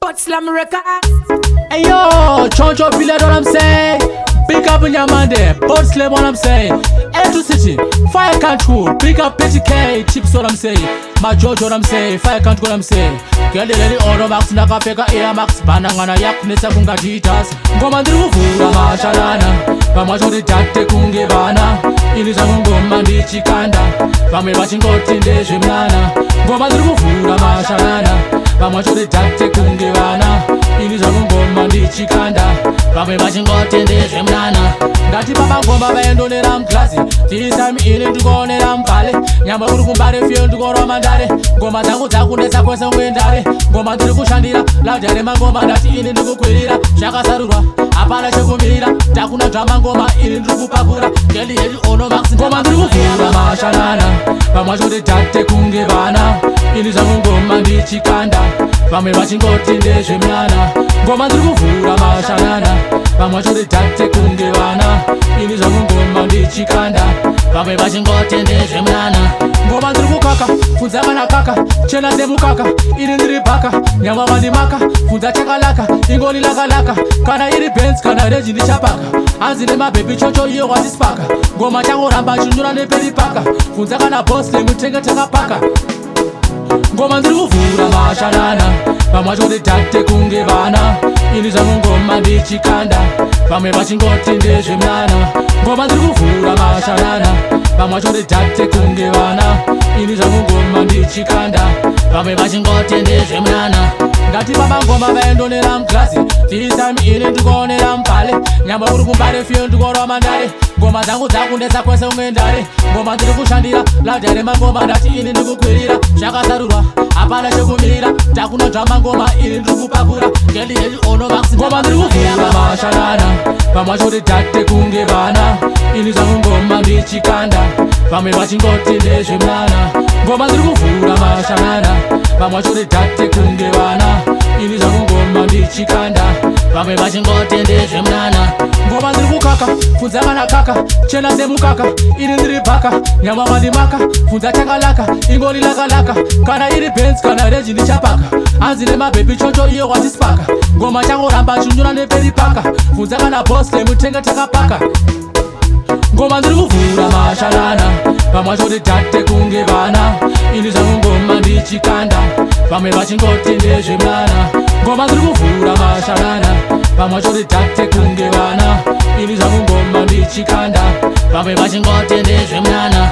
Bodyslam record. Hey yo, Choncho, feel what I'm saying? Big up in your man there, Bodyslam what I'm saying. A to city, fire control, big up Ptk, chips what I'm saying. My George what I'm saying, fire control what I'm saying. Girl, the auto max, nakapeka air max, banangana yak, nesa kunga jitas. Ngoma ndirikuvhura mashalana, vamwacho ndidhate kunge vana. Ini zvangu ngoma ndichikanda, vamwe vachingoti ndezvemwana. Ngoma ndirikuvhura mashalana, vamwacho ndidhate kunge vana. Ini zvangu ngoma ndichikanda, vamwe vachingoti ndezvemwana. Ngati baba ngoma vaendonera mukilasi, this time ini ndikuonera mubhale. Nyamba uri kumbare fiyo ndikorwa mandare, ngoma dzangu dzakunetsa kwese muendare. Ngoma ndiri kushandira lavha remangoma, ndati ini ndikukwirira zvakasarurwa hapana chekumirira. Takuna dzvamba ngoma ini ndiri kupakura, kendi hedi ono max. Ngoma ndiri kuvhura mashanana, vamwe vacho ndidhate kunge vana. Ini zvangu ngoma ndichikanda, vamwe vachingoti ndezvemwana. Ngoma ndiri kuvhura mashanana, vamwe vacho ndidhate kunge vana. Ini zvangu ngoma ndichikanda, vamwe vachingoti ndezvemwana. Ngoma ndiri kukaka, pfudza kana kaka, chena semukaka, ini ndiri bhaka. Nyama vandimaka, pfudza chakalaka, ingoni lakalaka. Kana iri Benz kana Range ndichapaka, hanzi nemabhebi Choncho iye watispaka. Ngoma changoramba chinyura neperipaka, pfudza kana Bodyslam tenge takapaka. Ngoma ndiri kuvhura mashanana, vamwe vacho ndidhate kunge vana. Ini zvangu ngoma ndichikanda, vamwe vachingoti ndezvemwana. Ngoma ndiri kuvhura mashanana, vamwe vacho ndidhate kunge vana. Ini zvangu ngoma ndichikanda, vamwe vachingoti ndezvemwana. Ngati baba ngoma vaendonera mukilasi, this time ini ndikuonera mubhale. Nyamba uri kumbare fiyo ndikorwa mandare, ngoma dzangu dzakunetsa kwese muendare. Ngoma ndiri kushandira lavha remangoma, ndati ini ndikukwirira zvakasarurwa hapana chekumirira. Takuna dzvamba ngoma ini ndiri kupakura, kendi hedi ono max. Ngoma ndiri kuvhura mashanana, vamwe vacho ndidhate kunge vana. Ini zvangu ngoma ndichikanda, vamwe vachingoti ndezvemwana. Ngoma ndiri kuvhura mashanana, vamwe vacho ndidhate kunge vana. Ini zvangu ngoma ndichikanda, vamwe vachingoti ndezvemwana. Ngoma ndiri kukaka, pfudza kana kaka, chena semukaka, ini ndiri bhaka. Nyama vandimaka, pfudza chakalaka, ingoni lakalaka. Kana iri Benz kana Range ndichapaka, hanzi nemabhebi Choncho iye watispaka. Ngoma changoramba chinyura neperipaka, pfudza kana Bodyslam tenge takapaka. Ngoma ndiri kuvhura mashanana, vamwe vacho ndidhate kunge vana. Ini zvangu ngoma ndichikanda, vamwe vachingoti ndezvemwana. Ngoma ndiri kuvhura mashanana, vamwe vacho ndidhate kunge vana. Ini zvangu ngoma ndichikanda, vamwe vachingoti ndezvemwana.